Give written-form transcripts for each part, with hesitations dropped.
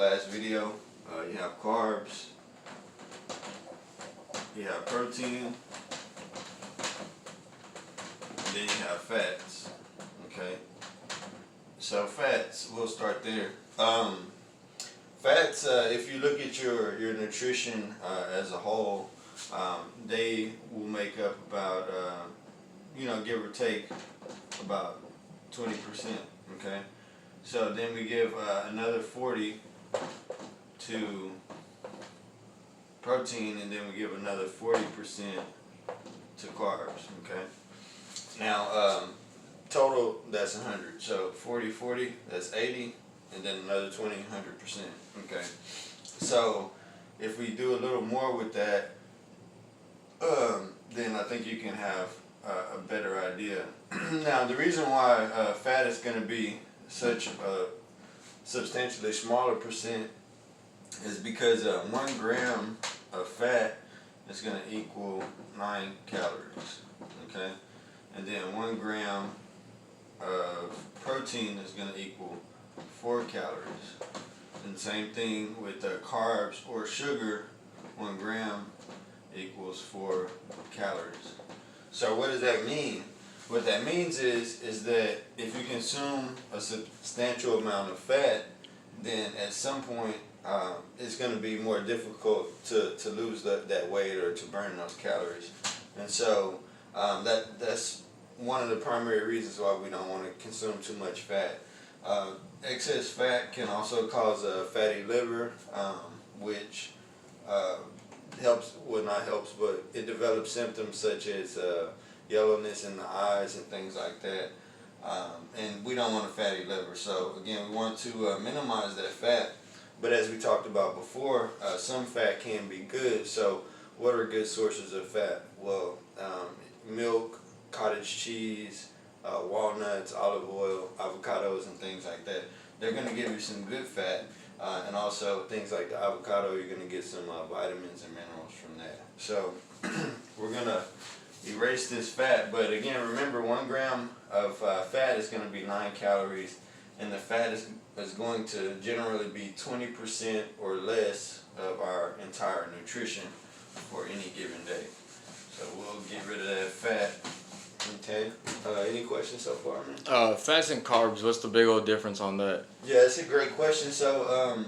last video, you have carbs, you have protein, and then you have fats. Okay, so fats, we'll start there. Fats, if you look at your nutrition as a whole, they will make up about, give or take about 20%. Okay, so then we give another 40 to protein, and then we give another 40% to carbs. Okay, now total that's 100. So 40, 40, that's 80, and then another 20, 100%. Okay, so if we do a little more with that, then I think you can have a better idea. Now, the reason why fat is going to be such a substantially smaller percent is because 1 gram of fat is going to equal 9 calories. Okay, and then 1 gram of protein is going to equal 4 calories. And same thing with carbs or sugar. 1 gram equals 4 calories. So what does that mean? What that means is that if you consume a substantial amount of fat, then at some point it's going to be more difficult to lose that weight or to burn those calories. And so that's one of the primary reasons why we don't want to consume too much fat. Excess fat can also cause a fatty liver, which helps, well, not helps, but it develops symptoms such as yellowness in the eyes and things like that. And we don't want a fatty liver. So again, we want to minimize that fat. But as we talked about before, some fat can be good. So what are good sources of fat? Well, milk, cottage cheese, walnuts, olive oil, avocados, and things like that. They're going to give you some good fat. And also things like the avocado, you're going to get some vitamins and minerals from that. So we're going to erase this fat. But again, remember, 1 gram of fat is going to be 9 calories. And the fat is going to generally be 20% or less of our entire nutrition for any given day. So we'll get rid of that fat. Okay. Any questions so far, man? Fats and carbs, what's the big old difference on that? Yeah, that's a great question. So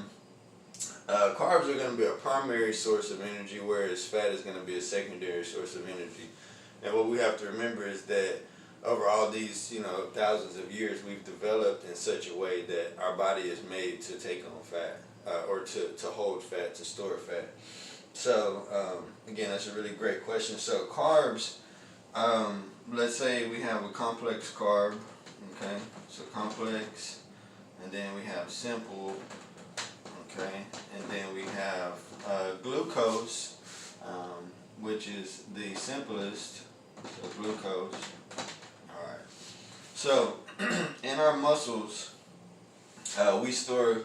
carbs are going to be a primary source of energy, whereas fat is going to be a secondary source of energy. And what we have to remember is that over all these, thousands of years, we've developed in such a way that our body is made to take on fat, or to hold fat, to store fat. So again, that's a really great question. So carbs, let's say we have a complex carb, okay? So complex, and then we have simple, okay? And then we have glucose, which is the simplest, so glucose. All right. So in our muscles, we store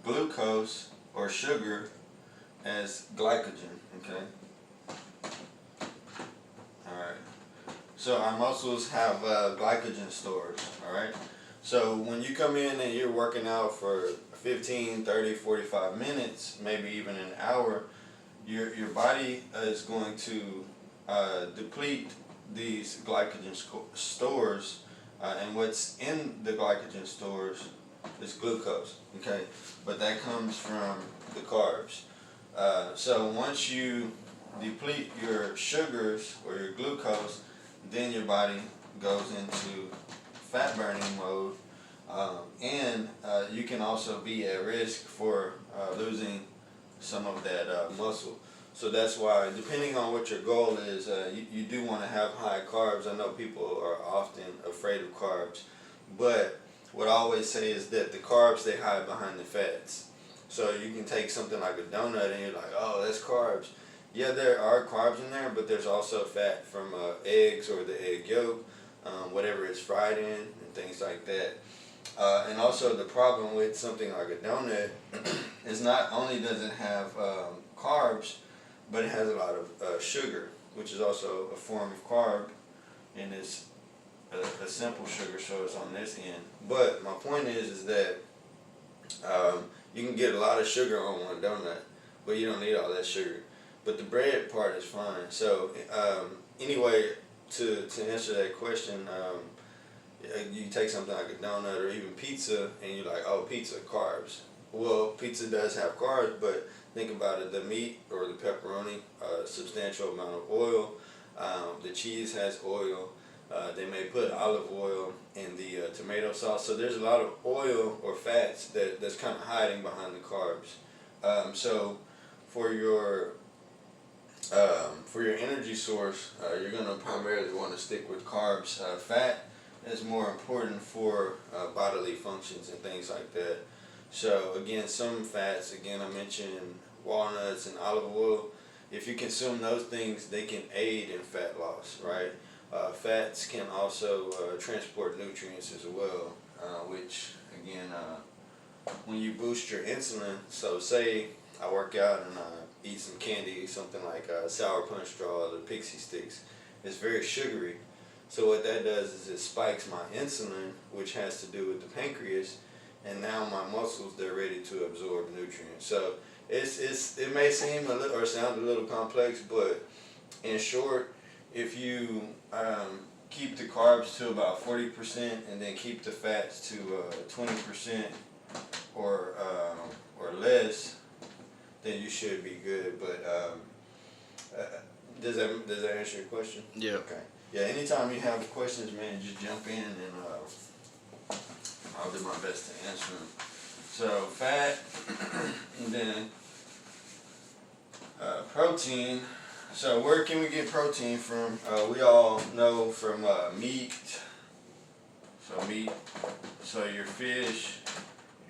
glucose or sugar as glycogen, okay? So our muscles have glycogen stores, all right? So when you come in and you're working out for 15, 30, 45 minutes, maybe even an hour, your body is going to deplete these glycogen stores, and what's in the glycogen stores is glucose, okay? But that comes from the carbs. So once you deplete your sugars or your glucose, then your body goes into fat burning mode, and you can also be at risk for losing some of that muscle. So that's why, depending on what your goal is, you do want to have high carbs. I know people are often afraid of carbs, but what I always say is that the carbs, they hide behind the fats. So you can take something like a donut and you're like, oh, that's carbs. Yeah, there are carbs in there, but there's also fat from eggs or the egg yolk, whatever it's fried in, and things like that. And also the problem with something like a donut is not only does it have carbs, but it has a lot of sugar, which is also a form of carb, and it's a simple sugar, so it's on this end. But my point is that You can get a lot of sugar on one donut, but you don't need all that sugar. But the bread part is fine. So anyway, to answer that question, you take something like a donut or even pizza, and you're like, oh, pizza, carbs. Well, pizza does have carbs, but think about it, the meat or the pepperoni, substantial amount of oil. The cheese has oil. They may put olive oil in the tomato sauce. So there's a lot of oil or fats that's kind of hiding behind the carbs. So for your energy source, you're going to primarily want to stick with carbs. Fat is more important for bodily functions and things like that. So again, some fats, again, I mentioned walnuts and olive oil. If you consume those things, they can aid in fat loss, right? Fats can also transport nutrients as well, which again, when you boost your insulin, so say I work out and I eat some candy, something like Sour Punch Straw or the Pixie Sticks, it's very sugary. So what that does is it spikes my insulin, which has to do with the pancreas, and now my muscles, they're ready to absorb nutrients. So it may seem a little or sound a little complex, but in short, if you keep the carbs to about 40% and then keep the fats to 20% or less, then you should be good. But does that answer your question? Yeah. Okay. Yeah. Anytime you have questions, man, just jump in and I'll do my best to answer them. So fat, and then protein. So where can we get protein from? We all know from meat. So meat. So your fish,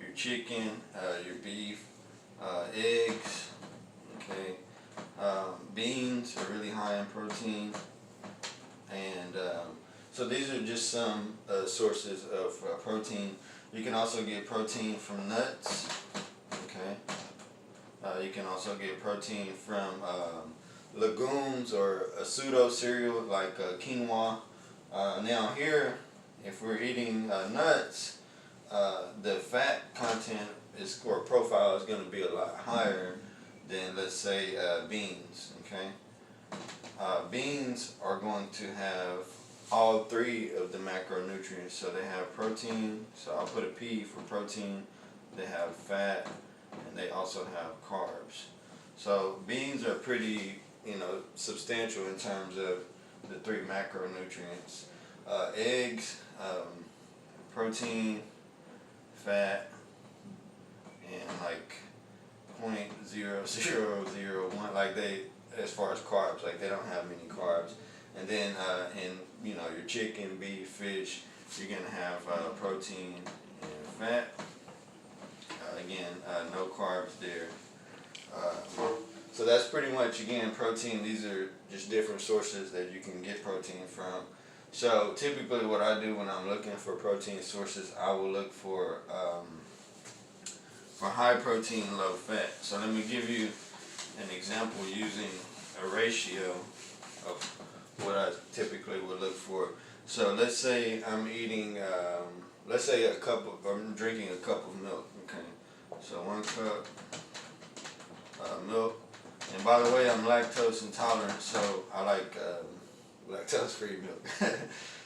your chicken, your beef, eggs. Okay. Beans are really high in protein, and so these are just some sources of protein. You can also get protein from nuts. Okay. You can also get protein from legumes or a pseudo cereal like quinoa. Now here, if we're eating nuts, the fat content or profile is going to be a lot higher than, let's say, beans. Okay. Beans are going to have all three of the macronutrients. So they have protein, so I'll put a P for protein. They have fat, and they also have carbs. So beans are pretty, substantial in terms of the three macronutrients. Eggs, protein, fat, and like 0.0001, like as far as carbs, like they don't have many carbs. And then your chicken, beef, fish, you're gonna have protein and fat. Again, no carbs there. So that's pretty much, again, protein. These are just different sources that you can get protein from. So typically what I do when I'm looking for protein sources, I will look for high protein, low fat. So let me give you an example using a ratio of what I typically would look for. So let's say I'm eating, I'm drinking a cup of milk. Okay, so 1 cup milk. And by the way, I'm lactose intolerant, so I like lactose-free milk.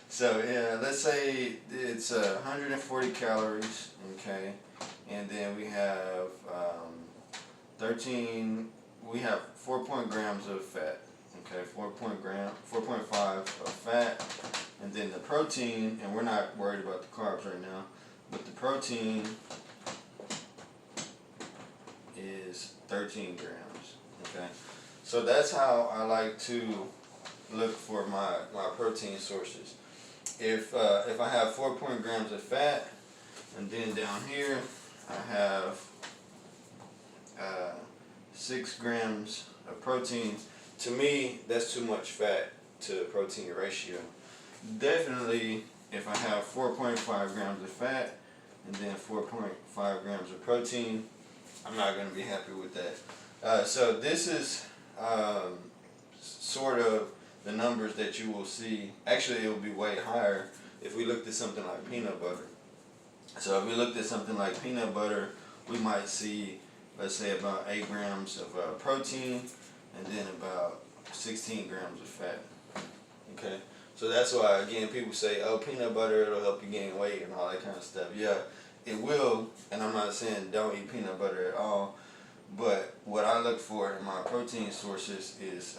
So yeah, let's say it's 140 calories. Okay, and then we have 4 grams of fat. Okay, 4.5 of fat, and then the protein, and we're not worried about the carbs right now, but the protein is 13 grams. Okay, so that's how I like to look for my protein sources. If I have 4 grams of fat, and then down here I have 6 grams of protein. To me, that's too much fat to protein ratio. Definitely, if I have 4.5 grams of fat and then 4.5 grams of protein, I'm not going to be happy with that. So this is sort of the numbers that you will see. Actually, it will be way higher if we looked at something like peanut butter. So if we looked at something like peanut butter we might see, let's say, about 8 grams of protein and then about 16 grams of fat. Okay, so that's why, again, people say, oh, peanut butter, it'll help you gain weight and all that kind of stuff. Yeah, it will, and I'm not saying don't eat peanut butter at all, but what I look for in my protein sources is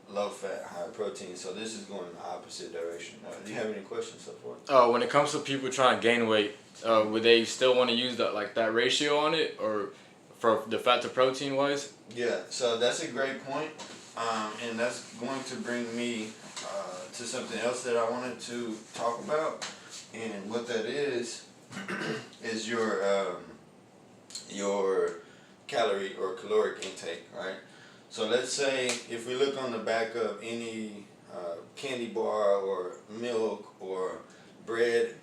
low fat, high protein. So this is going in the opposite direction. Do you have any questions so far? When it comes to people trying to gain weight, would they still want to use that ratio on it, or for the fat to protein wise? Yeah, so that's a great point, and that's going to bring me to something else that I wanted to talk about, and what that is is your calorie or caloric intake, right? So let's say if we look on the back of any candy bar or milk or bread,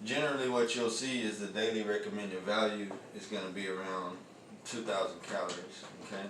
generally what you'll see is the daily recommended value is going to be around 2,000 calories, okay?